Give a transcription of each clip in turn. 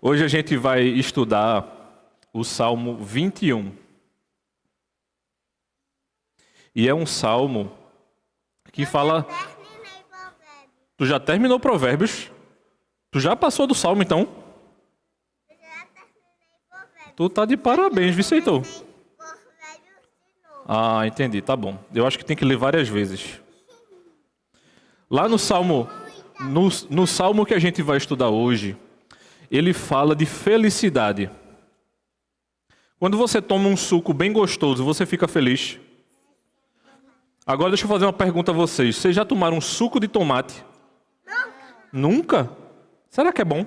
Hoje a gente vai estudar o Salmo 21. E é um salmo que fala... Tu já terminou Provérbios? Tu já passou do salmo, então? Tu tá de parabéns, Viceitor. Ah, entendi, tá bom. Eu acho que tem que ler várias vezes. Lá no Salmo, no Salmo que a gente vai estudar hoje, ele fala de felicidade. Quando você toma um suco bem gostoso, você fica feliz? Agora deixa eu fazer uma pergunta a vocês. Vocês já tomaram um suco de tomate? Nunca? Será que é bom?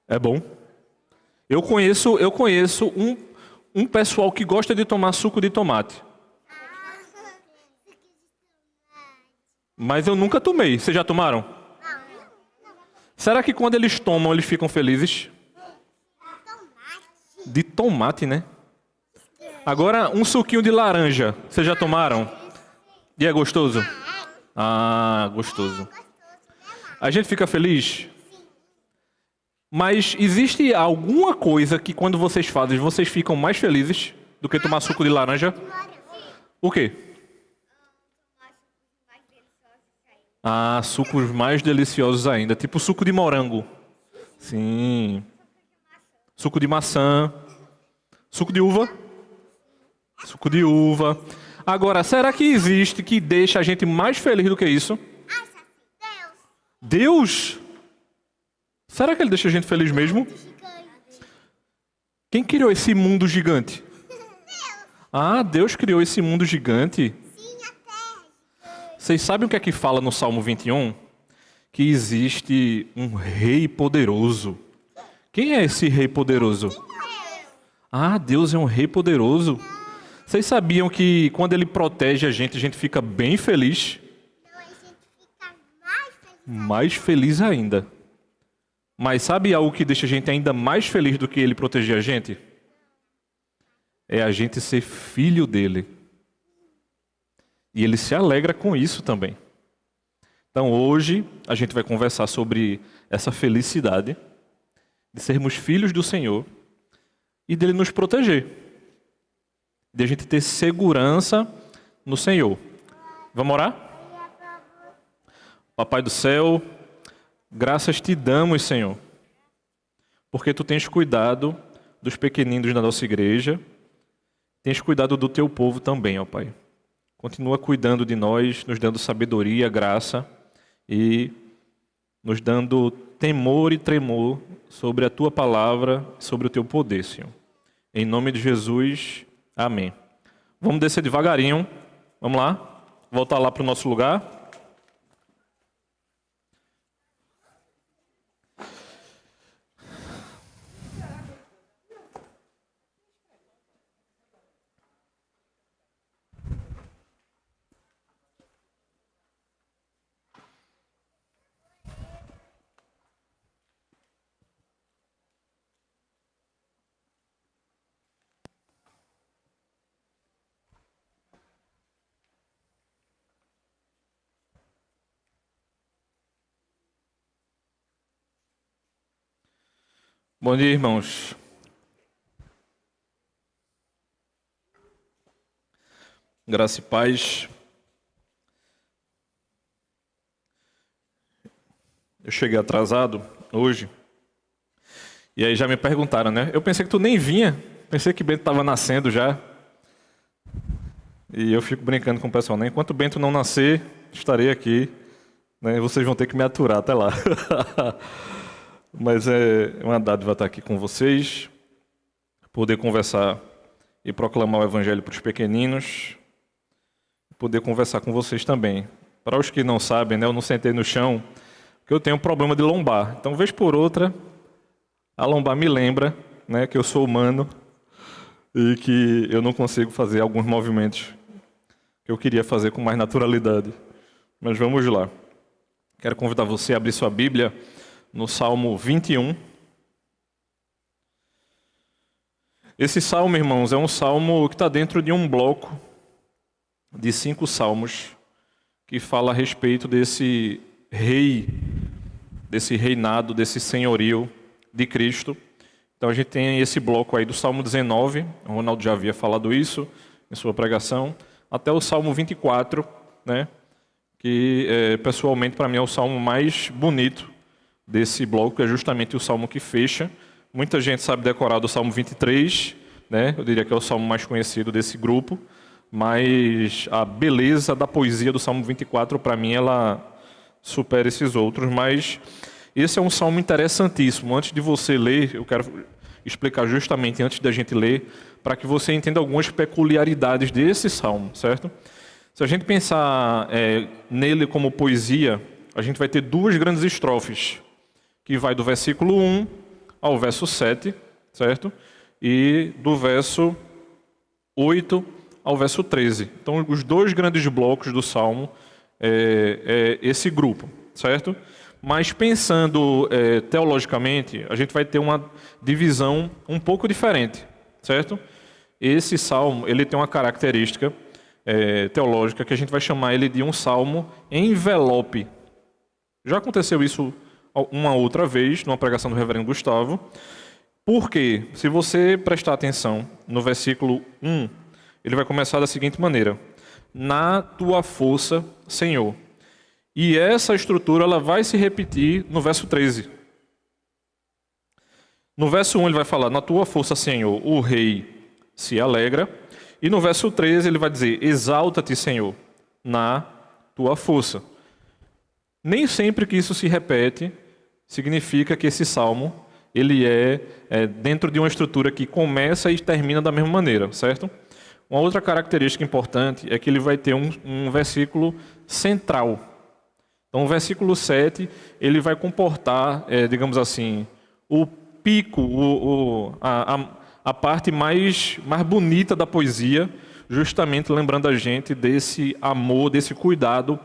É bom. Eu conheço um pessoal que gosta de tomar suco de tomate. Mas eu nunca tomei. Vocês já tomaram? Será que quando eles tomam, eles ficam felizes? De tomate, né? Agora, um suquinho de laranja. Vocês já tomaram? E é gostoso? Ah, gostoso. A gente fica feliz? Mas existe alguma coisa que quando vocês fazem, vocês ficam mais felizes do que tomar suco de laranja? O quê? Ah, sucos mais deliciosos ainda. Tipo suco de morango. Sim. Suco de maçã. Suco de uva. Suco de uva. Agora, será que existe que deixa a gente mais feliz do que isso? Deus? Será que ele deixa a gente feliz mesmo? Quem criou esse mundo gigante? Ah, Deus criou esse mundo gigante? Vocês sabem o que é que fala no Salmo 21? Que existe um rei poderoso. Quem é esse rei poderoso? Ah, Deus é um rei poderoso. Vocês sabiam que quando ele protege a gente fica bem feliz? Mais feliz ainda. Mas sabe algo que deixa a gente ainda mais feliz do que ele proteger a gente? É a gente ser filho dele. E ele se alegra com isso também. Então hoje a gente vai conversar sobre essa felicidade de sermos filhos do Senhor e dele nos proteger. De a gente ter segurança no Senhor. Vamos orar? Papai do céu, graças te damos, Senhor, porque tu tens cuidado dos pequeninos da nossa igreja, tens cuidado do teu povo também, ó Pai. Continua cuidando de nós, nos dando sabedoria, graça e nos dando temor e tremor sobre a tua palavra, sobre o teu poder, Senhor. Em nome de Jesus, amém. Vamos descer devagarinho, vamos lá, voltar lá para o nosso lugar. Bom dia, irmãos. Graça e paz. Eu cheguei atrasado hoje. E aí já me perguntaram, né? Eu pensei que tu nem vinha. Pensei que Bento estava nascendo já. E eu fico brincando com o pessoal, né? Enquanto Bento não nascer, estarei aqui. Né? Vocês vão ter que me aturar até lá. Mas é uma dádiva estar aqui com vocês, poder conversar e proclamar o Evangelho para os pequeninos, poder conversar com vocês também. Para os que não sabem, né, eu não sentei no chão, porque eu tenho um problema de lombar. Então, vez por outra, a lombar me lembra, né, que eu sou humano e que eu não consigo fazer alguns movimentos que eu queria fazer com mais naturalidade. Mas vamos lá. Quero convidar você a abrir sua Bíblia no Salmo 21. Esse salmo, irmãos, é um salmo que está dentro de um bloco de 5 salmos que fala a respeito desse rei desse reinado, desse senhorio de Cristo. Então a gente tem esse bloco aí do Salmo 19, o Ronaldo já havia falado isso em sua pregação, até o Salmo 24, né, que pessoalmente para mim é o salmo mais bonito desse bloco, que é justamente o salmo que fecha. Muita gente sabe decorar do Salmo 23, né, eu diria que é o salmo mais conhecido desse grupo, mas a beleza da poesia do Salmo 24, para mim, ela supera esses outros. Mas esse é um salmo interessantíssimo. Antes de você ler, eu quero explicar justamente antes da gente ler, para que você entenda algumas peculiaridades desse salmo, certo? Se a gente pensar nele como poesia, a gente vai ter duas grandes estrofes, que vai do versículo 1 ao verso 7, certo? E do verso 8 ao verso 13. Então, os dois grandes blocos do salmo é esse grupo, certo? Mas pensando teologicamente, a gente vai ter uma divisão um pouco diferente, certo? Esse salmo, ele tem uma característica teológica que a gente vai chamar ele de um salmo envelope. Já aconteceu isso uma outra vez, numa pregação do reverendo Gustavo. Porque, se você prestar atenção no versículo 1, ele vai começar da seguinte maneira: na tua força, Senhor. E essa estrutura ela vai se repetir no verso 13. No verso 1 ele vai falar: na tua força, Senhor, o rei se alegra. E no verso 13 ele vai dizer: exalta-te, Senhor, na tua força. Nem sempre que isso se repete significa que esse salmo ele é dentro de uma estrutura que começa e termina da mesma maneira, certo? Uma outra característica importante é que ele vai ter um versículo central. Então, o versículo 7, ele vai comportar, digamos assim, o pico, a parte mais bonita da poesia, justamente lembrando a gente desse amor, desse cuidado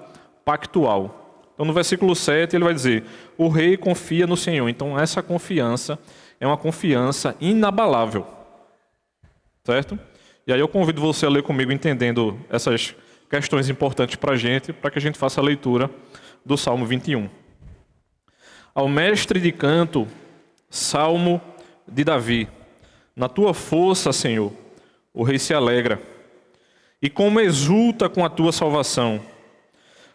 pactual. Então, no versículo 7, ele vai dizer: o rei confia no Senhor. Então, essa confiança é uma confiança inabalável, certo? E aí eu convido você a ler comigo, entendendo essas questões importantes para que a gente faça a leitura do Salmo 21. Ao mestre de canto, Salmo de Davi. Na tua força, Senhor, o rei se alegra, e como exulta com a tua salvação.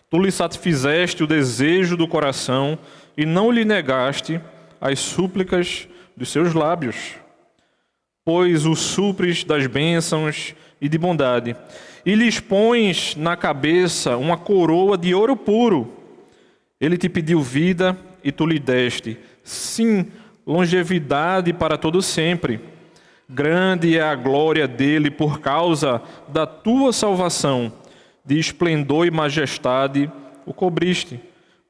Tu lhe satisfizeste o desejo do coração, e não lhe negaste as súplicas dos seus lábios. Pois o supres das bênçãos e de bondade, e lhes pões na cabeça uma coroa de ouro puro. Ele te pediu vida, e tu lhe deste, sim, longevidade para todo sempre. Grande é a glória dele por causa da tua salvação. De esplendor e majestade o cobriste,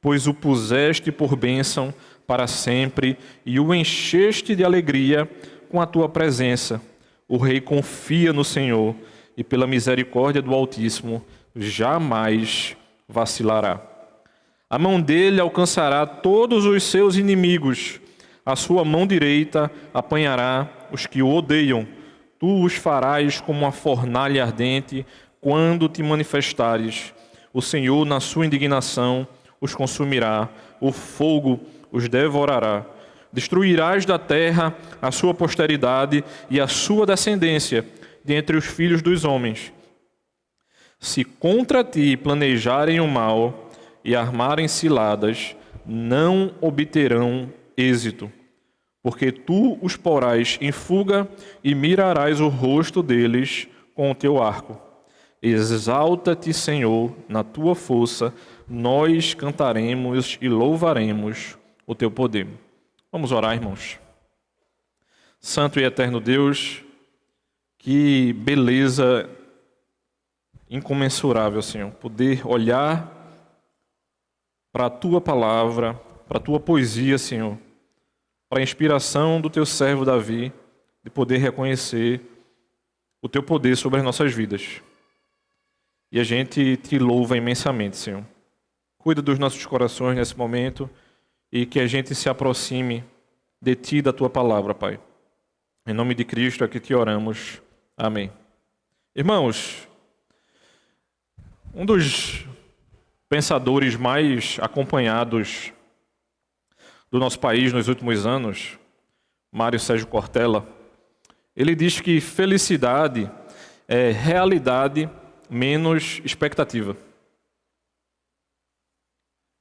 pois o puseste por bênção para sempre e o encheste de alegria com a tua presença. O rei confia no Senhor e pela misericórdia do Altíssimo jamais vacilará. A mão dele alcançará todos os seus inimigos. A sua mão direita apanhará os que o odeiam. Tu os farás como uma fornalha ardente quando te manifestares. O Senhor, na sua indignação, os consumirá. O fogo os devorará. Destruirás da terra a sua posteridade e a sua descendência dentre os filhos dos homens. Se contra ti planejarem o mal e armarem ciladas, não obterão êxito, porque tu os porás em fuga e mirarás o rosto deles com o teu arco. Exalta-te, Senhor, na tua força, nós cantaremos e louvaremos o teu poder. Vamos orar, irmãos. Santo e eterno Deus, que beleza incomensurável, Senhor, poder olhar para a tua palavra, para a tua poesia, Senhor, para a inspiração do teu servo Davi, de poder reconhecer o teu poder sobre as nossas vidas. E a gente te louva imensamente, Senhor. Cuida dos nossos corações nesse momento e que a gente se aproxime de ti e da tua palavra, Pai. Em nome de Cristo é que te oramos. Amém. Irmãos, um dos pensadores mais acompanhados do nosso país nos últimos anos, Mário Sérgio Cortella, ele diz que felicidade é realidade menos expectativa.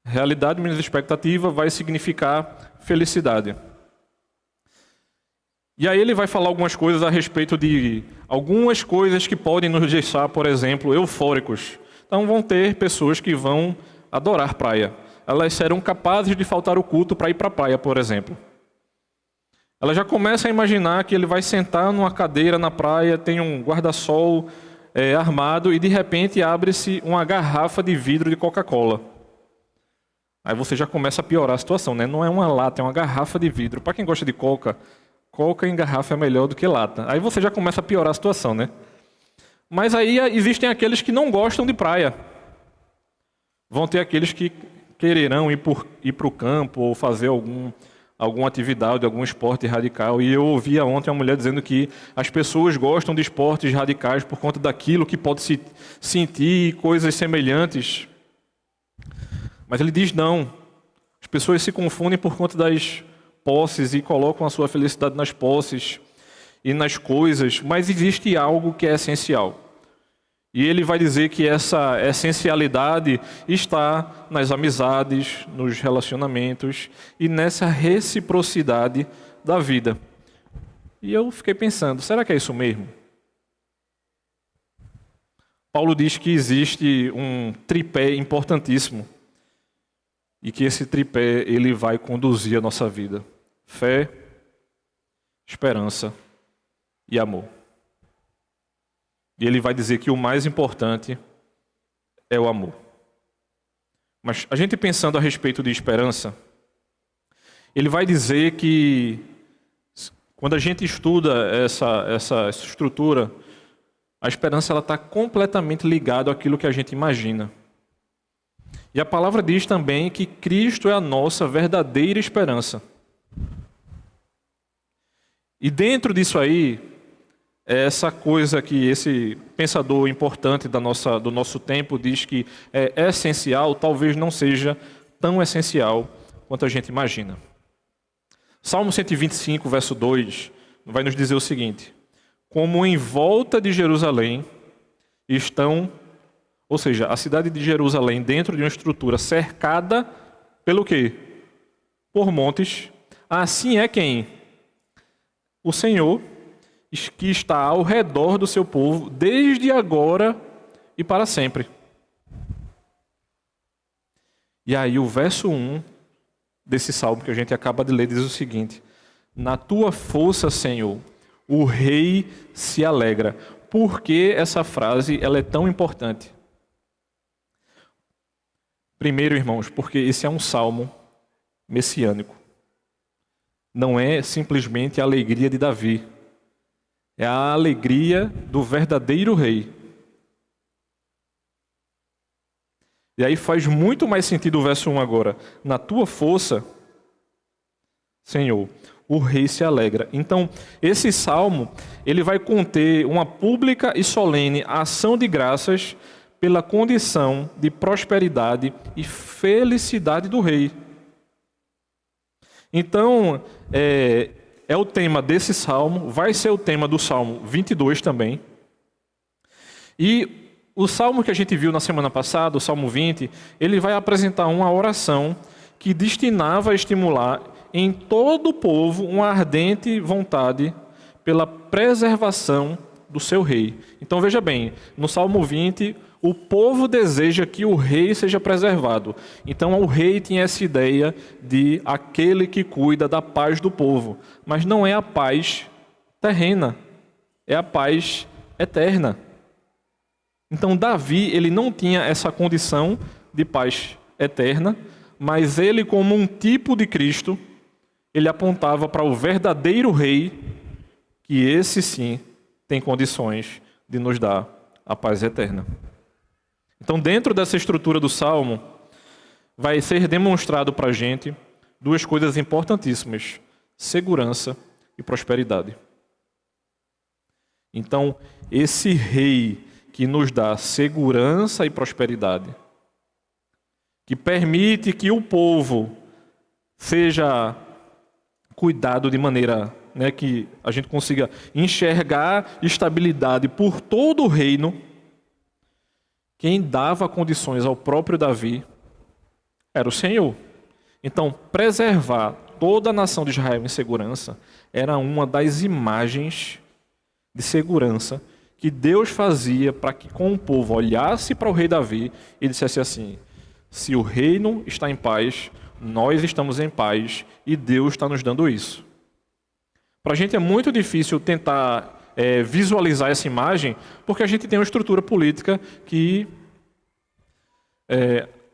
Realidade menos expectativa vai significar felicidade. E aí ele vai falar algumas coisas a respeito de algumas coisas que podem nos deixar, por exemplo, eufóricos. Então vão ter pessoas que vão adorar praia. Elas serão capazes de faltar o culto para ir para a praia, por exemplo. Ela já começa a imaginar que ele vai sentar numa cadeira na praia, tem um guarda-sol armado e de repente abre-se uma garrafa de vidro de Coca-Cola. Aí você já começa a piorar a situação, né? Não é uma lata, é uma garrafa de vidro. Para quem gosta de Coca, Coca em garrafa é melhor do que lata. Aí você já começa a piorar a situação, né? Mas aí existem aqueles que não gostam de praia. Vão ter aqueles que quererão ir para o campo ou fazer alguma atividade, algum esporte radical. E eu ouvia ontem uma mulher dizendo que as pessoas gostam de esportes radicais por conta daquilo que pode se sentir, coisas semelhantes. Mas ele diz não. As pessoas se confundem por conta das posses e colocam a sua felicidade nas posses e nas coisas, mas existe algo que é essencial. E ele vai dizer que essa essencialidade está nas amizades, nos relacionamentos e nessa reciprocidade da vida. E eu fiquei pensando, será que é isso mesmo? Paulo diz que existe um tripé importantíssimo e que esse tripé ele vai conduzir a nossa vida: fé, esperança e amor. E ele vai dizer que o mais importante é o amor. Mas a gente pensando a respeito de esperança, ele vai dizer que quando a gente estuda essa estrutura, a esperança está completamente ligada àquilo que a gente imagina. E a palavra diz também que Cristo é a nossa verdadeira esperança. E dentro disso aí, essa coisa que esse pensador importante do nosso tempo diz que é essencial, talvez não seja tão essencial quanto a gente imagina. Salmo 125, verso 2, vai nos dizer o seguinte: como em volta de Jerusalém estão, ou seja, a cidade de Jerusalém dentro de uma estrutura cercada pelo quê? Por montes, assim é quem? O Senhor, que está ao redor do seu povo, desde agora e para sempre. E aí o verso 1 desse salmo que a gente acaba de ler diz o seguinte: na tua força, Senhor, o rei se alegra. Por que essa frase ela é tão importante? Primeiro, irmãos, porque esse é um salmo messiânico. Não é simplesmente a alegria de Davi. É a alegria do verdadeiro rei. E aí faz muito mais sentido o verso 1 agora. Na tua força, Senhor, o rei se alegra. Então, esse salmo, ele vai conter uma pública e solene ação de graças pela condição de prosperidade e felicidade do rei. Então, é o tema desse salmo, vai ser o tema do Salmo 22 também. E o salmo que a gente viu na semana passada, o Salmo 20, ele vai apresentar uma oração que destinava a estimular em todo o povo uma ardente vontade pela preservação do seu rei. Então veja bem, no Salmo 20, o povo deseja que o rei seja preservado. Então o rei tinha essa ideia de aquele que cuida da paz do povo. Mas não é a paz terrena, é a paz eterna. Então Davi, ele não tinha essa condição de paz eterna, mas ele, como um tipo de Cristo, ele apontava para o verdadeiro rei, que esse sim tem condições de nos dar a paz eterna. Então, dentro dessa estrutura do Salmo, vai ser demonstrado para a gente duas coisas importantíssimas: segurança e prosperidade. Então, esse rei que nos dá segurança e prosperidade, que permite que o povo seja cuidado de maneira, né, que a gente consiga enxergar estabilidade por todo o reino, quem dava condições ao próprio Davi era o Senhor. Então, preservar toda a nação de Israel em segurança era uma das imagens de segurança que Deus fazia para que, com o povo, olhasse para o rei Davi e dissesse assim: se o reino está em paz, nós estamos em paz e Deus está nos dando isso. Para a gente é muito difícil tentar visualizar essa imagem, porque a gente tem uma estrutura política que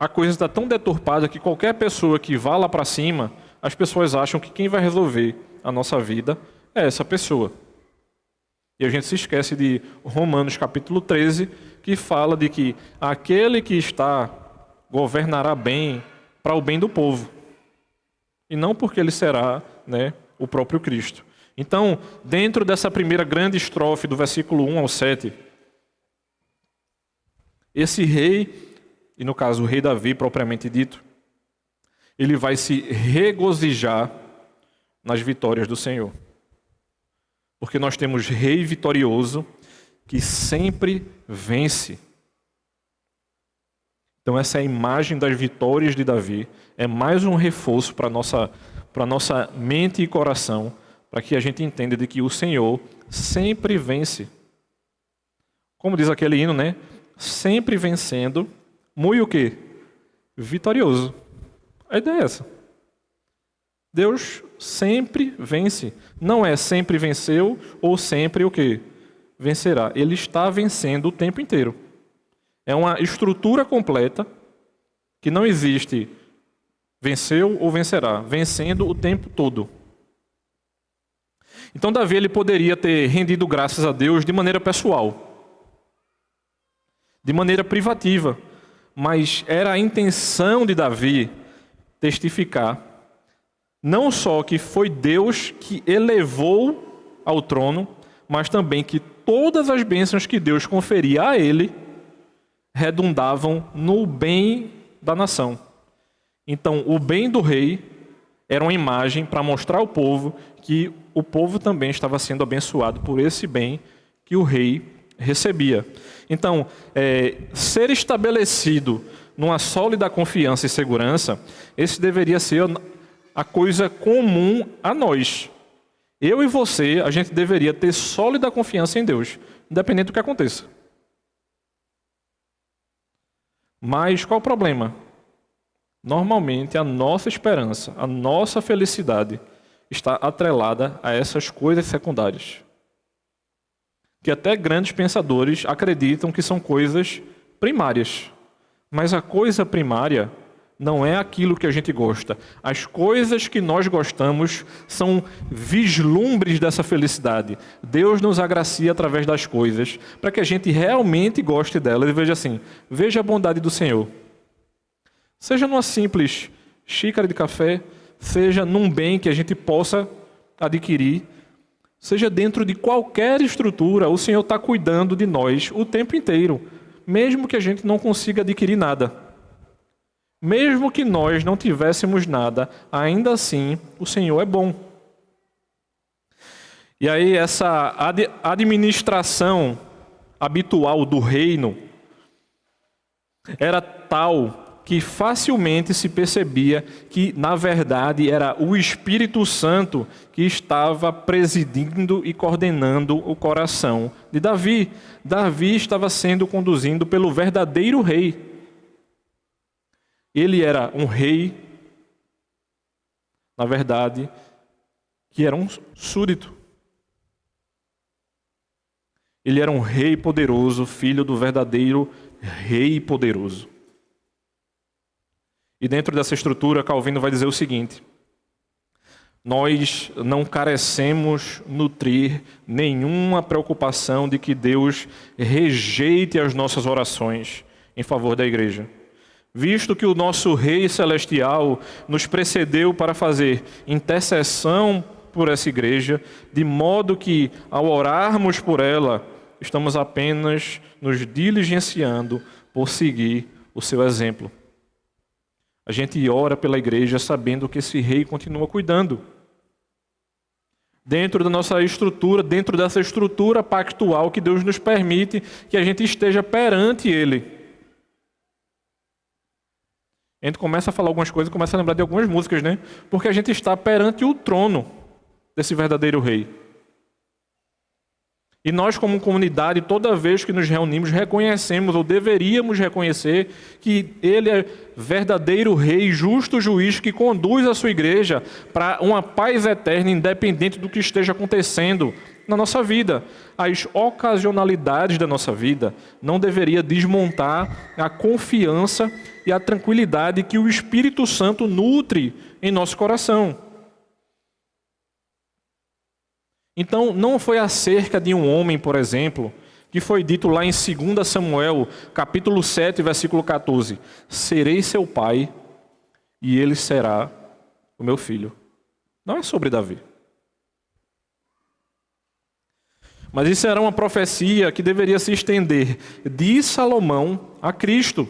a coisa está tão deturpada que qualquer pessoa que vá lá para cima, as pessoas acham que quem vai resolver a nossa vida é essa pessoa. E a gente se esquece de Romanos capítulo 13, que fala de que aquele que está governará bem para o bem do povo. E não porque ele será, né, o próprio Cristo. Então, dentro dessa primeira grande estrofe do versículo 1 ao 7, esse rei, e no caso o rei Davi propriamente dito, ele vai se regozijar nas vitórias do Senhor. Porque nós temos rei vitorioso que sempre vence. Então essa é a imagem das vitórias de Davi, é mais um reforço para a nossa mente e coração, para que a gente entenda de que o Senhor sempre vence. Como diz aquele hino, né? Sempre vencendo, muito o quê? Vitorioso. A ideia é essa. Deus sempre vence. Não é sempre venceu ou sempre o quê? Vencerá. Ele está vencendo o tempo inteiro. É uma estrutura completa que não existe venceu ou vencerá. Vencendo o tempo todo. Então Davi ele poderia ter rendido graças a Deus de maneira pessoal. De maneira privativa. Mas era a intenção de Davi testificar não só que foi Deus que elevou ao trono, mas também que todas as bênçãos que Deus conferia a ele redundavam no bem da nação. Então, o bem do rei era uma imagem para mostrar ao povo que o povo também estava sendo abençoado por esse bem que o rei recebia. Então, ser estabelecido numa sólida confiança e segurança, esse deveria ser a coisa comum a nós. Eu e você, a gente deveria ter sólida confiança em Deus, independente do que aconteça. Mas qual o problema? Normalmente a nossa esperança, a nossa felicidade está atrelada a essas coisas secundárias. Que até grandes pensadores acreditam que são coisas primárias. Mas a coisa primária não é aquilo que a gente gosta. As coisas que nós gostamos são vislumbres dessa felicidade. Deus nos agracia através das coisas para que a gente realmente goste delas e veja assim, veja a bondade do Senhor. Seja numa simples xícara de café, seja num bem que a gente possa adquirir, seja dentro de qualquer estrutura, o Senhor está cuidando de nós o tempo inteiro, mesmo que a gente não consiga adquirir nada. Mesmo que nós não tivéssemos nada, ainda assim o Senhor é bom. E aí essa administração habitual do reino era tal que facilmente se percebia que, na verdade, era o Espírito Santo que estava presidindo e coordenando o coração de Davi. Davi estava sendo conduzido pelo verdadeiro rei. Ele era um rei, na verdade, que era um súdito. Ele era um rei poderoso, filho do verdadeiro rei poderoso. E dentro dessa estrutura, Calvino vai dizer o seguinte: nós não carecemos nutrir nenhuma preocupação de que Deus rejeite as nossas orações em favor da igreja. Visto que o nosso Rei Celestial nos precedeu para fazer intercessão por essa igreja, de modo que, ao orarmos por ela, estamos apenas nos diligenciando por seguir o seu exemplo. A gente ora pela igreja sabendo que esse rei continua cuidando. Dentro da nossa estrutura, dentro dessa estrutura pactual que Deus nos permite que a gente esteja perante Ele. A gente começa a falar algumas coisas, começa a lembrar de algumas músicas, né? Porque a gente está perante o trono desse verdadeiro rei. E nós, como comunidade, toda vez que nos reunimos, reconhecemos, ou deveríamos reconhecer, que Ele é verdadeiro Rei, justo juiz, que conduz a sua igreja para uma paz eterna, independente do que esteja acontecendo na nossa vida. As ocasionalidades da nossa vida não deveria desmontar a confiança e a tranquilidade que o Espírito Santo nutre em nosso coração. Então, não foi acerca de um homem, por exemplo, que foi dito lá em 2 Samuel, capítulo 7, versículo 14. Serei seu pai e ele será o meu filho. Não é sobre Davi. Mas isso era uma profecia que deveria se estender de Salomão a Cristo.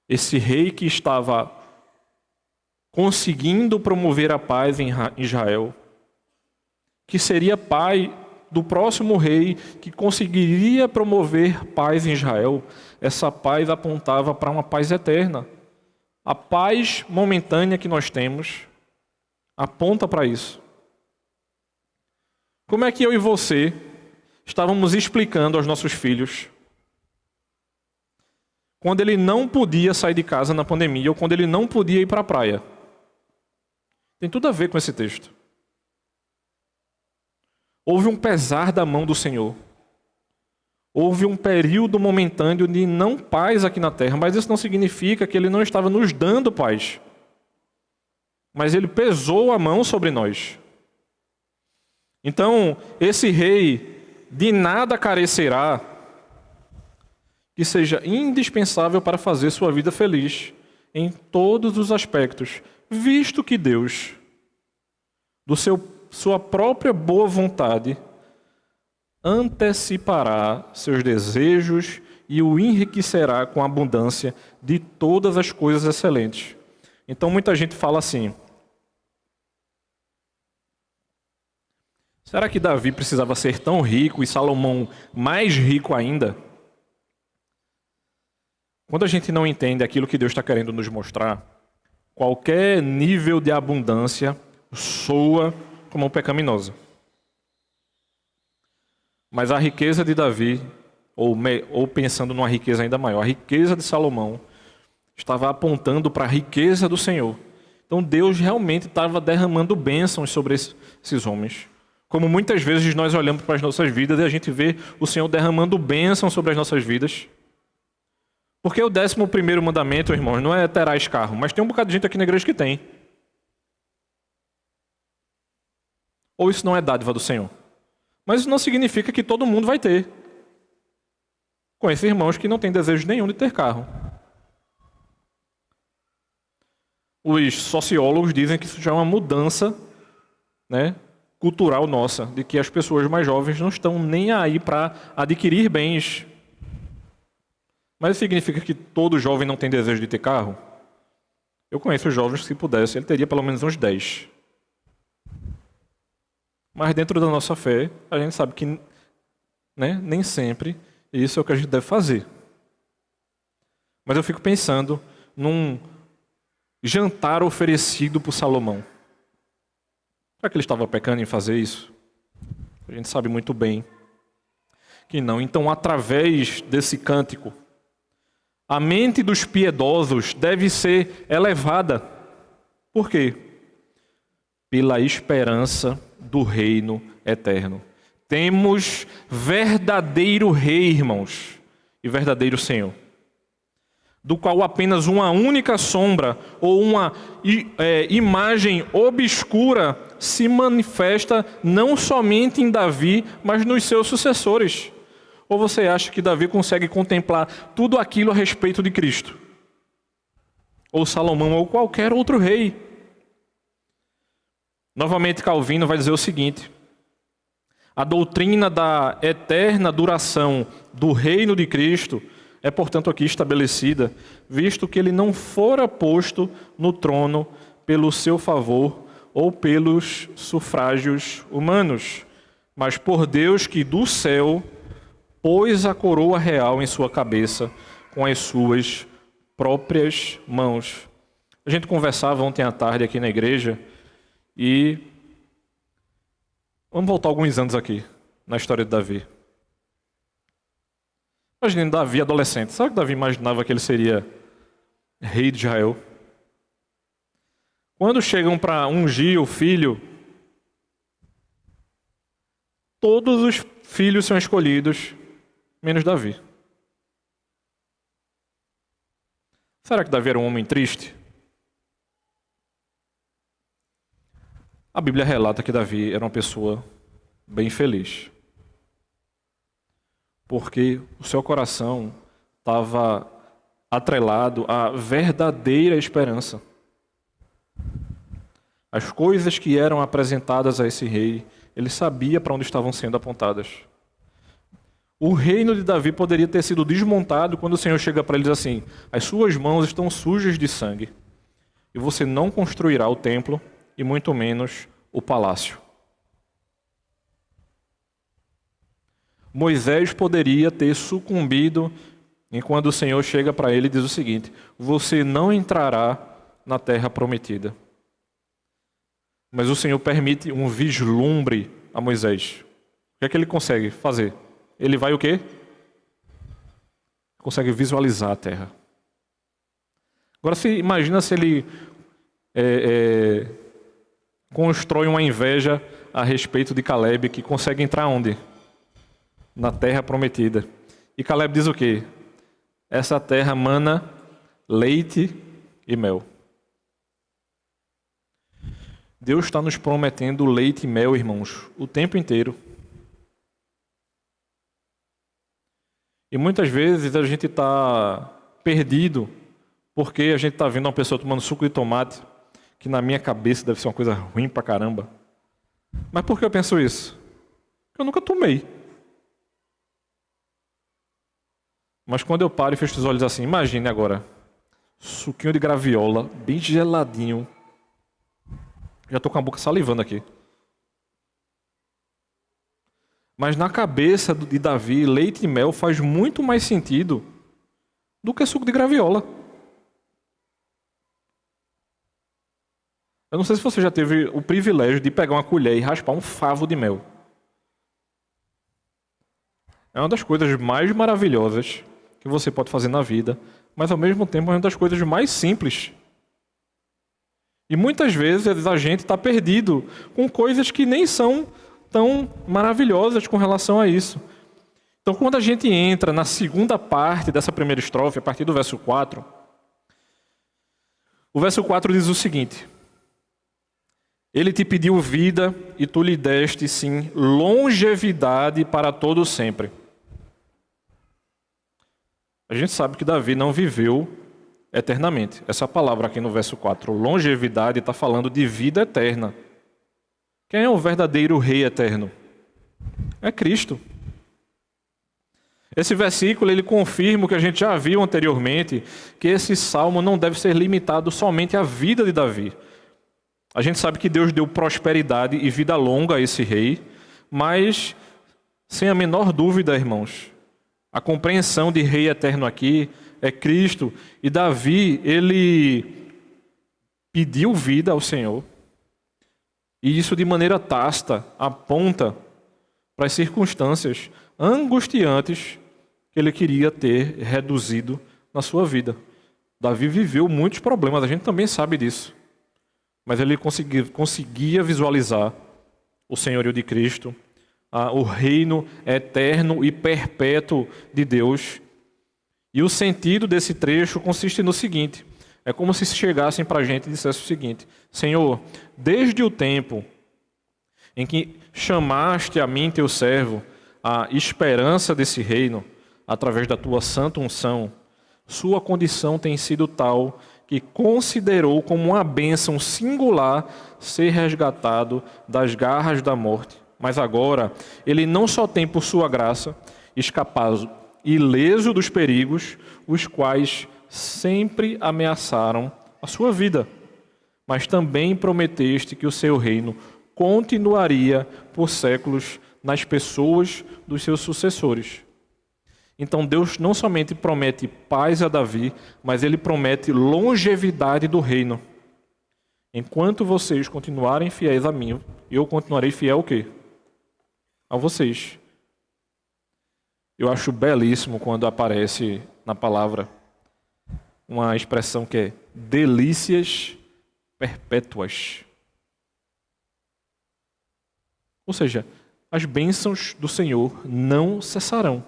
Esse rei que estava conseguindo promover a paz em Israel, que seria pai do próximo rei que conseguiria promover paz em Israel. Essa paz apontava para uma paz eterna. A paz momentânea que nós temos aponta para isso. Como é que eu e você estávamos explicando aos nossos filhos quando ele não podia sair de casa na pandemia ou quando ele não podia ir para a praia? Tem tudo a ver com esse texto. Houve um pesar da mão do Senhor. Houve um período momentâneo de não paz aqui na terra, mas isso não significa que Ele não estava nos dando paz. Mas Ele pesou a mão sobre nós. Então, esse rei de nada carecerá que seja indispensável para fazer sua vida feliz em todos os aspectos, visto que Deus, sua própria boa vontade, antecipará seus desejos e o enriquecerá com a abundância de todas as coisas excelentes. Então muita gente fala assim: será que Davi precisava ser tão rico e Salomão mais rico ainda? Quando a gente não entende aquilo que Deus está querendo nos mostrar, qualquer nível de abundância soa como pecaminosa. Mas a riqueza de Davi, ou pensando numa riqueza ainda maior, a riqueza de Salomão, estava apontando para a riqueza do Senhor. Então Deus realmente estava derramando bênçãos sobre esses homens. Como muitas vezes nós olhamos para as nossas vidas e a gente vê o Senhor derramando bênçãos sobre as nossas vidas. Porque o 11º mandamento, irmãos, não é terás carro, mas tem um bocado de gente aqui na igreja que tem. Ou isso não é dádiva do Senhor? Mas isso não significa que todo mundo vai ter. Conheço irmãos que não têm desejo nenhum de ter carro. Os sociólogos dizem que isso já é uma mudança, né, cultural nossa, de que as pessoas mais jovens não estão nem aí para adquirir bens. Mas isso significa que todo jovem não tem desejo de ter carro? Eu conheço jovens que, se pudesse, ele teria pelo menos uns 10. Mas dentro da nossa fé, a gente sabe que, né, nem sempre isso é o que a gente deve fazer. Mas eu fico pensando num jantar oferecido por Salomão. Será que ele estava pecando em fazer isso? A gente sabe muito bem que não. Então, através desse cântico, a mente dos piedosos deve ser elevada. Por quê? Pela esperança do reino eterno. Temos verdadeiro rei, irmãos, e verdadeiro Senhor, do qual apenas uma única sombra ou uma imagem obscura se manifesta não somente em Davi, mas nos seus sucessores. Ou você acha que Davi consegue contemplar tudo aquilo a respeito de Cristo? Ou Salomão, ou qualquer outro rei? Novamente, Calvino vai dizer o seguinte: a doutrina da eterna duração do reino de Cristo é, portanto, aqui estabelecida, visto que ele não fora posto no trono pelo seu favor ou pelos sufrágios humanos, mas por Deus que do céu pôs a coroa real em sua cabeça com as suas próprias mãos. A gente conversava ontem à tarde aqui na igreja e vamos voltar alguns anos aqui na história de Davi. Imagine Davi adolescente. Sabe que Davi imaginava que ele seria rei de Israel? Quando chegam para ungir o filho, todos os filhos são escolhidos, menos Davi. Será que Davi era um homem triste? A Bíblia relata que Davi era uma pessoa bem feliz, porque o seu coração estava atrelado à verdadeira esperança. As coisas que eram apresentadas a esse rei, ele sabia para onde estavam sendo apontadas. O reino de Davi poderia ter sido desmontado quando o Senhor chega para ele e diz assim: as suas mãos estão sujas de sangue, e você não construirá o templo, e muito menos o palácio. Moisés poderia ter sucumbido enquanto o Senhor chega para ele e diz o seguinte: você não entrará na terra prometida. Mas o Senhor permite um vislumbre a Moisés. O que é que ele consegue fazer? Ele vai o quê? Consegue visualizar a terra. Agora, imagina se ele constrói uma inveja a respeito de Caleb, que consegue entrar onde? Na terra prometida. E Caleb diz o quê? Essa terra mana leite e mel. Deus está nos prometendo leite e mel, irmãos, o tempo inteiro. E muitas vezes a gente está perdido porque a gente está vendo uma pessoa tomando suco de tomate, que na minha cabeça deve ser uma coisa ruim pra caramba. Mas por que eu penso isso? Porque eu nunca tomei. Mas quando eu paro e fecho os olhos assim, imagine agora, suquinho de graviola, bem geladinho. Já estou com a boca salivando aqui. Mas na cabeça de Davi, leite e mel faz muito mais sentido do que suco de graviola. Eu não sei se você já teve o privilégio de pegar uma colher e raspar um favo de mel. É uma das coisas mais maravilhosas que você pode fazer na vida, mas ao mesmo tempo é uma das coisas mais simples. E muitas vezes a gente está perdido com coisas que nem são tão maravilhosas com relação a isso. Então, quando a gente entra na segunda parte dessa primeira estrofe, a partir do verso 4, o verso 4 diz o seguinte: ele te pediu vida e tu lhe deste, sim, longevidade para todo sempre. A gente sabe que Davi não viveu eternamente. Essa palavra aqui no verso 4, longevidade, está falando de vida eterna. Quem é o verdadeiro rei eterno? É Cristo. Esse versículo ele confirma o que a gente já viu anteriormente, que esse salmo não deve ser limitado somente à vida de Davi. A gente sabe que Deus deu prosperidade e vida longa a esse rei, mas sem a menor dúvida, irmãos, a compreensão de rei eterno aqui é Cristo. E Davi, ele pediu vida ao Senhor. E isso de maneira tácita aponta para as circunstâncias angustiantes que ele queria ter reduzido na sua vida. Davi viveu muitos problemas, a gente também sabe disso. Mas ele conseguia visualizar o senhorio de Cristo, o reino eterno e perpétuo de Deus. E o sentido desse trecho consiste no seguinte: é como se chegassem para a gente e dissessem o seguinte: Senhor, desde o tempo em que chamaste a mim, teu servo, a esperança desse reino, através da tua santa unção, sua condição tem sido tal que considerou como uma bênção singular ser resgatado das garras da morte. Mas agora, ele não só tem por sua graça ileso dos perigos, os quais sempre ameaçaram a sua vida. Mas também prometeste que o seu reino continuaria por séculos nas pessoas dos seus sucessores. Então Deus não somente promete paz a Davi, mas ele promete longevidade do reino. Enquanto vocês continuarem fiéis a mim, eu continuarei fiel ao quê? A vocês. Eu acho belíssimo quando aparece na palavra uma expressão que é delícias perpétuas. Ou seja, as bênçãos do Senhor não cessarão.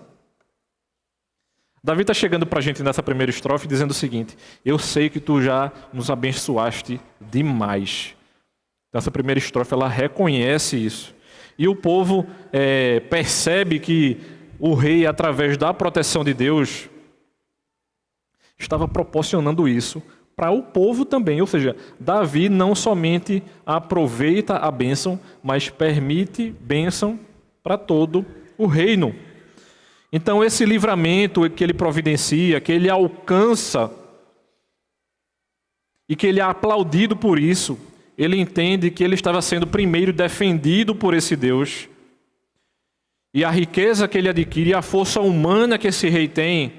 Davi está chegando para a gente nessa primeira estrofe dizendo o seguinte: eu sei que tu já nos abençoaste demais. Essa primeira estrofe ela reconhece isso. E o povo percebe que o rei, através da proteção de Deus, estava proporcionando isso para o povo também. Ou seja, Davi não somente aproveita a bênção, mas permite bênção para todo o reino. Então esse livramento que ele providencia, que ele alcança e que ele é aplaudido por isso, ele entende que ele estava sendo primeiro defendido por esse Deus. E a riqueza que ele adquire, a força humana que esse rei tem,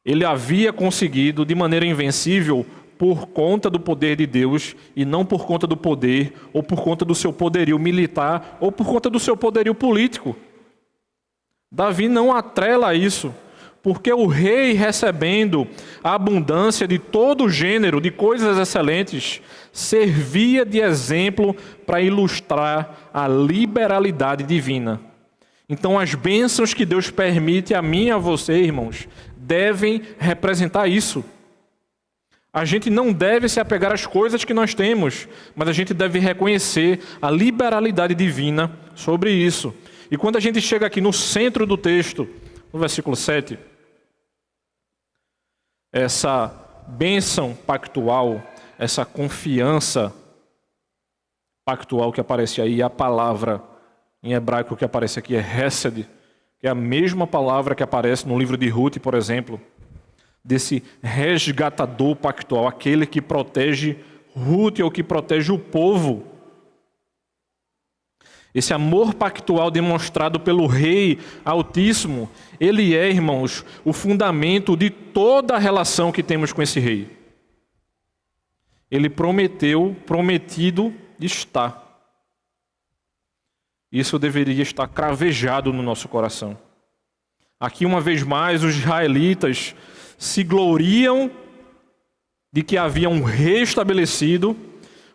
ele havia conseguido de maneira invencível por conta do poder de Deus e não por conta do poder ou por conta do seu poderio militar ou por conta do seu poderio político. Davi não atrela isso, porque o rei, recebendo a abundância de todo gênero de coisas excelentes, servia de exemplo para ilustrar a liberalidade divina. Então as bênçãos que Deus permite a mim e a você, irmãos, devem representar isso. A gente não deve se apegar às coisas que nós temos, mas a gente deve reconhecer a liberalidade divina sobre isso. E quando a gente chega aqui no centro do texto, no versículo 7, essa bênção pactual, essa confiança pactual que aparece aí, a palavra em hebraico que aparece aqui é hesed, que é a mesma palavra que aparece no livro de Ruth, por exemplo, desse resgatador pactual, aquele que protege Ruth ou que protege o povo. Esse amor pactual demonstrado pelo Rei Altíssimo, ele é, irmãos, o fundamento de toda a relação que temos com esse Rei. Ele prometido está. Isso deveria estar cravejado no nosso coração. Aqui, uma vez mais, os israelitas se gloriam de que havia um rei estabelecido,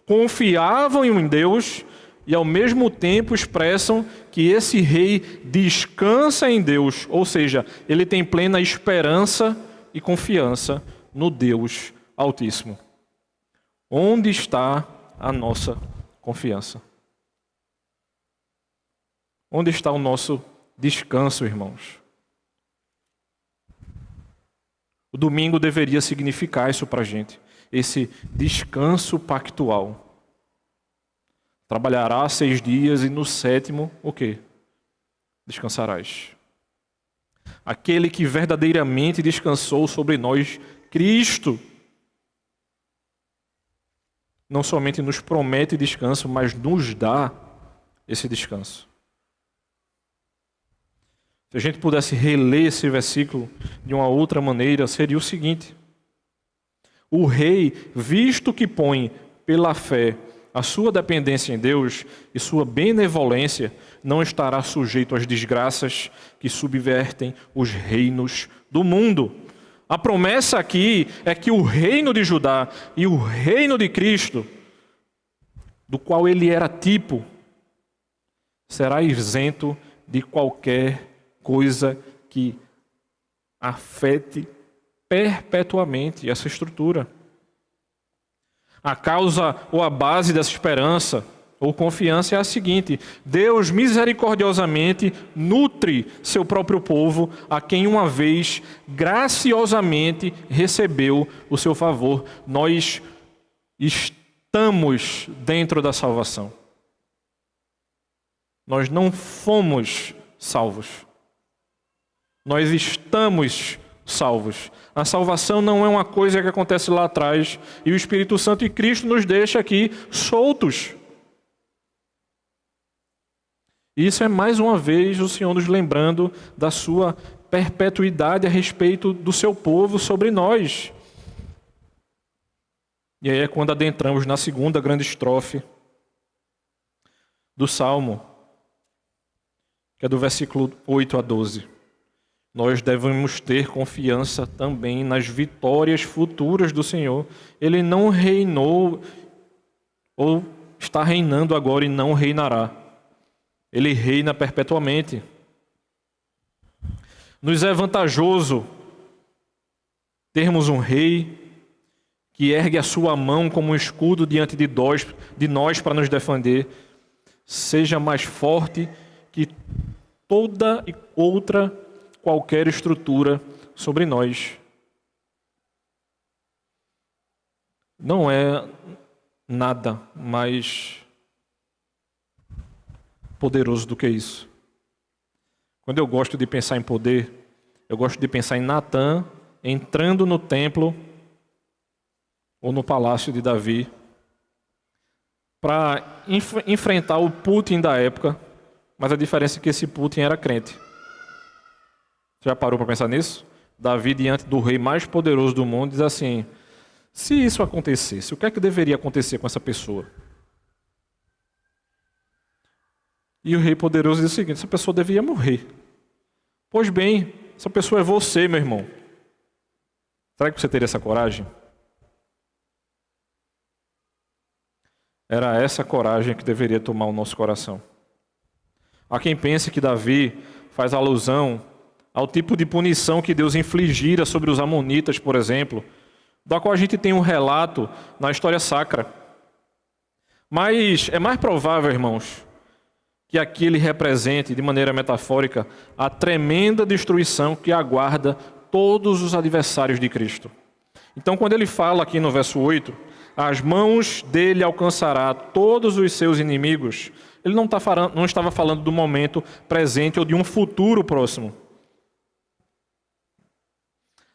confiavam em Deus, e ao mesmo tempo expressam que esse rei descansa em Deus, ou seja, ele tem plena esperança e confiança no Deus Altíssimo. Onde está a nossa confiança? Onde está o nosso descanso, irmãos? O domingo deveria significar isso para a gente, esse descanso pactual. Trabalharás 6 dias e no 7º, o quê? Descansarás. Aquele que verdadeiramente descansou sobre nós, Cristo, não somente nos promete descanso, mas nos dá esse descanso. Se a gente pudesse reler esse versículo de uma outra maneira, seria o seguinte: o rei, visto que põe pela fé a sua dependência em Deus e sua benevolência, não estará sujeito às desgraças que subvertem os reinos do mundo. A promessa aqui é que o reino de Judá e o reino de Cristo, do qual ele era tipo, será isento de qualquer coisa que afete perpetuamente essa estrutura. A causa ou a base dessa esperança ou confiança é a seguinte: Deus misericordiosamente nutre seu próprio povo, a quem uma vez graciosamente recebeu o seu favor. Nós estamos dentro da salvação. Nós não fomos salvos. Nós estamos salvos. A salvação não é uma coisa que acontece lá atrás e o Espírito Santo e Cristo nos deixa aqui soltos. E isso é mais uma vez o Senhor nos lembrando da sua perpetuidade a respeito do seu povo sobre nós. E aí é quando adentramos na segunda grande estrofe do Salmo, que é do versículo 8 a 12. Nós devemos ter confiança também nas vitórias futuras do Senhor. Ele não reinou ou está reinando agora e não reinará. Ele reina perpetuamente. Nos é vantajoso termos um rei que ergue a sua mão como um escudo diante de nós para nos defender. Seja mais forte que toda e outra qualquer estrutura sobre nós. Não é nada mais poderoso do que isso. Quando eu gosto de pensar em poder, eu gosto de pensar em Natã entrando no templo ou no palácio de Davi para enfrentar o Putin da época, mas a diferença é que esse Putin era crente. Já parou para pensar nisso? Davi, diante do rei mais poderoso do mundo, diz assim: se isso acontecesse, o que é que deveria acontecer com essa pessoa? E o rei poderoso diz o seguinte: essa pessoa deveria morrer. Pois bem, essa pessoa é você, meu irmão. Será que você teria essa coragem? Era essa coragem que deveria tomar o nosso coração. Há quem pense que Davi faz alusão ao tipo de punição que Deus infligira sobre os amonitas, por exemplo, da qual a gente tem um relato na história sacra. Mas é mais provável, irmãos, que aqui ele represente, de maneira metafórica, a tremenda destruição que aguarda todos os adversários de Cristo. Então, quando ele fala aqui no verso 8, as mãos dele alcançará todos os seus inimigos, ele não estava falando do momento presente ou de um futuro próximo.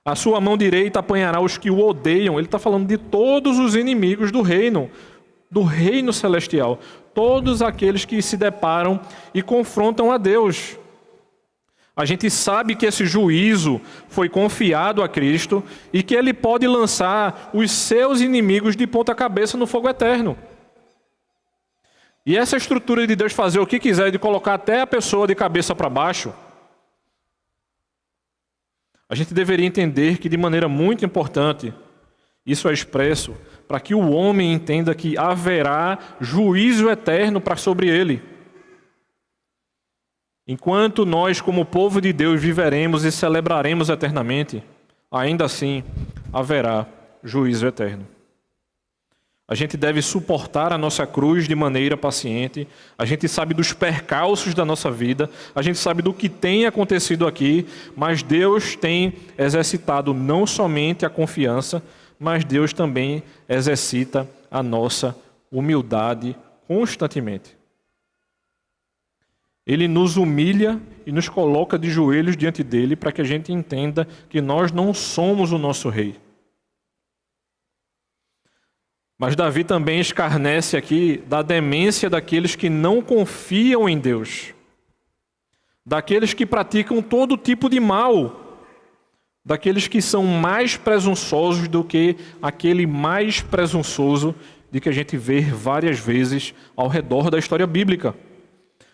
A sua mão direita apanhará os que o odeiam. Ele está falando de todos os inimigos do reino celestial. Todos aqueles que se deparam e confrontam a Deus. A gente sabe que esse juízo foi confiado a Cristo e que ele pode lançar os seus inimigos de ponta cabeça no fogo eterno. E essa estrutura de Deus fazer o que quiser, de colocar até a pessoa de cabeça para baixo, a gente deveria entender que, de maneira muito importante, isso é expresso para que o homem entenda que haverá juízo eterno sobre ele. Enquanto nós, como povo de Deus, viveremos e celebraremos eternamente, ainda assim haverá juízo eterno. A gente deve suportar a nossa cruz de maneira paciente. A gente sabe dos percalços da nossa vida. A gente sabe do que tem acontecido aqui. Mas Deus tem exercitado não somente a confiança, mas Deus também exercita a nossa humildade constantemente. Ele nos humilha e nos coloca de joelhos diante dele para que a gente entenda que nós não somos o nosso rei. Mas Davi também escarnece aqui da demência daqueles que não confiam em Deus, daqueles que praticam todo tipo de mal, daqueles que são mais presunçosos do que aquele mais presunçoso de que a gente vê várias vezes ao redor da história bíblica.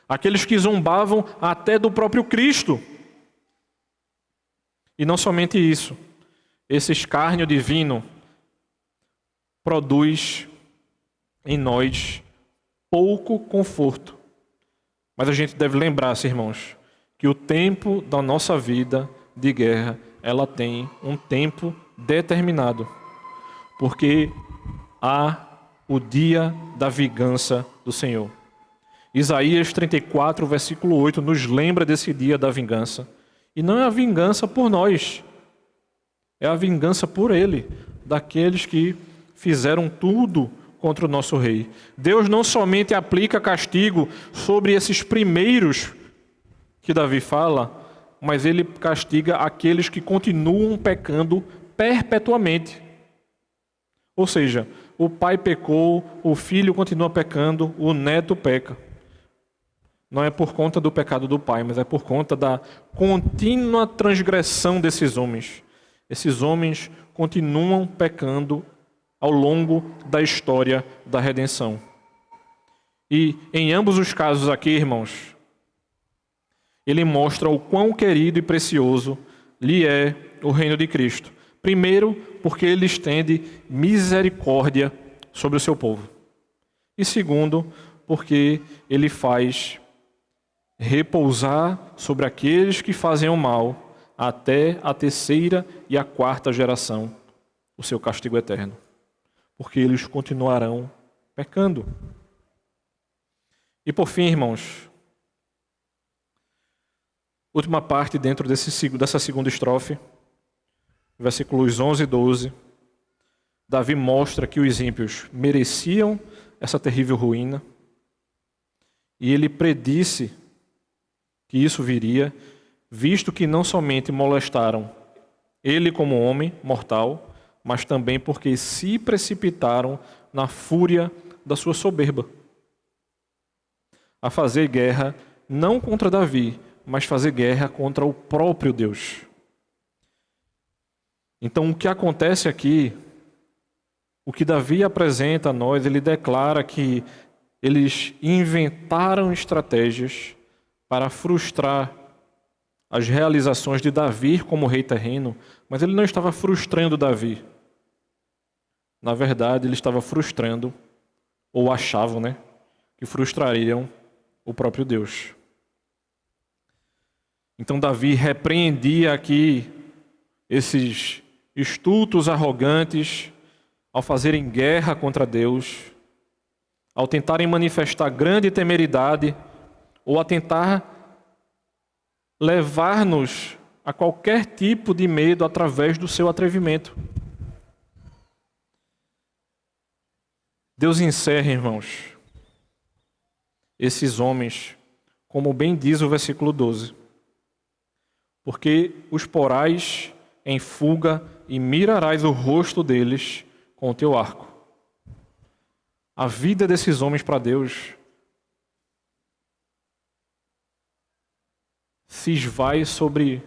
Aqueles que zombavam até do próprio Cristo. E não somente isso, esse escárnio divino produz em nós pouco conforto. Mas a gente deve lembrar-se, irmãos, que o tempo da nossa vida de guerra, ela tem um tempo determinado. Porque há o dia da vingança do Senhor. Isaías 34, versículo 8, nos lembra desse dia da vingança. E não é a vingança por nós, é a vingança por Ele, daqueles que fizeram tudo contra o nosso rei. Deus não somente aplica castigo sobre esses primeiros que Davi fala, mas ele castiga aqueles que continuam pecando perpetuamente. Ou seja, o pai pecou, o filho continua pecando, o neto peca. Não é por conta do pecado do pai, mas é por conta da contínua transgressão desses homens. Esses homens continuam pecando ao longo da história da redenção. E em ambos os casos aqui, irmãos, ele mostra o quão querido e precioso lhe é o reino de Cristo. Primeiro, porque ele estende misericórdia sobre o seu povo. E segundo, porque ele faz repousar sobre aqueles que fazem o mal até a terceira e a quarta geração o seu castigo eterno. Porque eles continuarão pecando. E por fim, irmãos, última parte dentro dessa segunda estrofe, versículos 11 e 12, Davi mostra que os ímpios mereciam essa terrível ruína e ele predisse que isso viria, visto que não somente molestaram ele como homem mortal, mas também porque se precipitaram na fúria da sua soberba, a fazer guerra não contra Davi, mas fazer guerra contra o próprio Deus. Então, o que acontece aqui, o que Davi apresenta a nós, ele declara que eles inventaram estratégias para frustrar as realizações de Davi como rei terreno, mas ele não estava frustrando Davi. Na verdade, ele estava frustrando, ou achavam, que frustrariam o próprio Deus. Então Davi repreendia aqui esses estultos arrogantes ao fazerem guerra contra Deus, ao tentarem manifestar grande temeridade ou a tentar levar-nos a qualquer tipo de medo através do seu atrevimento. Deus encerra, irmãos, esses homens, como bem diz o versículo 12. Porque os porás em fuga e mirarás o rosto deles com o teu arco. A vida desses homens para Deus se esvai sobre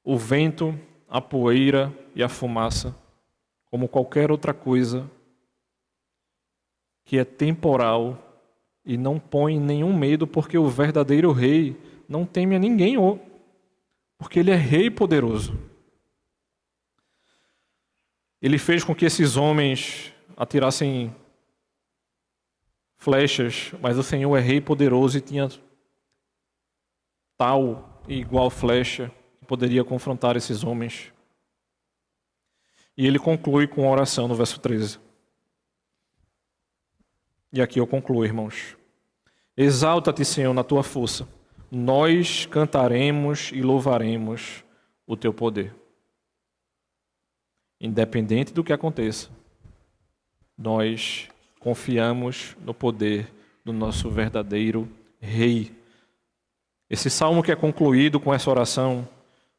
o vento, a poeira e a fumaça, como qualquer outra coisa que é temporal e não põe nenhum medo, porque o verdadeiro rei não teme a ninguém, porque ele é rei poderoso. Ele fez com que esses homens atirassem flechas, mas o Senhor é rei poderoso e tinha tal e igual flecha que poderia confrontar esses homens. E ele conclui com a oração no verso 13. E aqui eu concluo, irmãos. Exalta-te, Senhor, na tua força. Nós cantaremos e louvaremos o teu poder. Independente do que aconteça, nós confiamos no poder do nosso verdadeiro Rei. Esse salmo que é concluído com essa oração,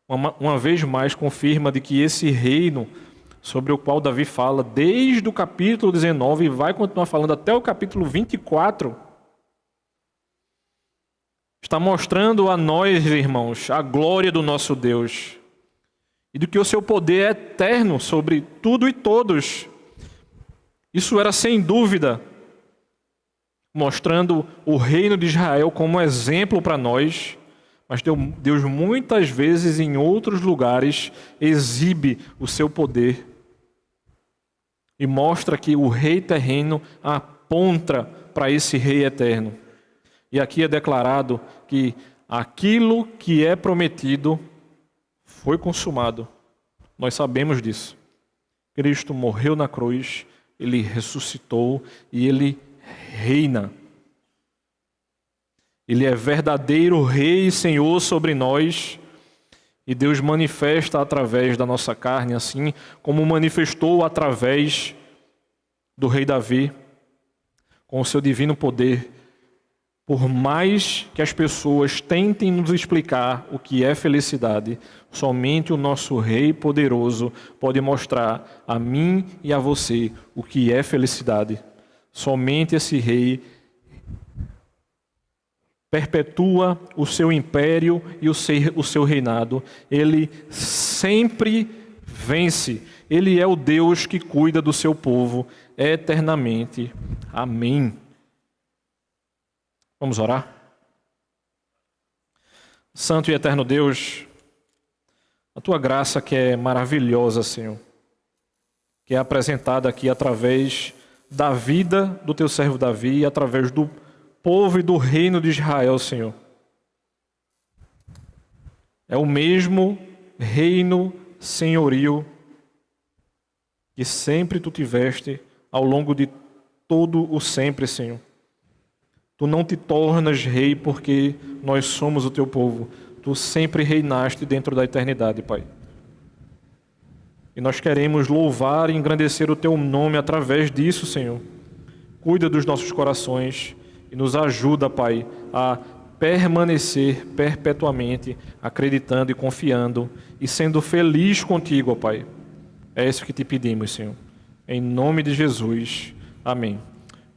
uma vez mais confirma de que esse reino sobre o qual Davi fala desde o capítulo 19 e vai continuar falando até o capítulo 24, está mostrando a nós, irmãos, a glória do nosso Deus e do que o seu poder é eterno sobre tudo e todos. Isso era sem dúvida mostrando o reino de Israel como exemplo para nós, mas Deus muitas vezes em outros lugares exibe o seu poder e mostra que o rei terreno aponta para esse rei eterno. E aqui é declarado que aquilo que é prometido foi consumado. Nós sabemos disso. Cristo morreu na cruz, ele ressuscitou e ele reina. Ele é verdadeiro Rei e Senhor sobre nós, e Deus manifesta através da nossa carne, assim como manifestou através do rei Davi, com o seu divino poder, Por mais que as pessoas tentem nos explicar o que é felicidade, somente o nosso Rei poderoso pode mostrar a mim e a você o que é felicidade. Somente esse Rei perpetua o seu império e o seu reinado. Ele sempre vence. Ele é o Deus que cuida do seu povo eternamente. Amém. Vamos orar? Santo e eterno Deus, a Tua graça que é maravilhosa, Senhor, que é apresentada aqui através da vida do Teu servo Davi e através do povo e do reino de Israel, Senhor. É o mesmo reino senhorio que sempre Tu tiveste ao longo de todo o sempre, Senhor. Tu não te tornas rei porque nós somos o Teu povo. Tu sempre reinaste dentro da eternidade, Pai. E nós queremos louvar e engrandecer o Teu nome através disso, Senhor. Cuida dos nossos corações e nos ajuda, Pai, a permanecer perpetuamente acreditando e confiando e sendo feliz contigo, ó Pai. É isso que te pedimos, Senhor. Em nome de Jesus. Amém.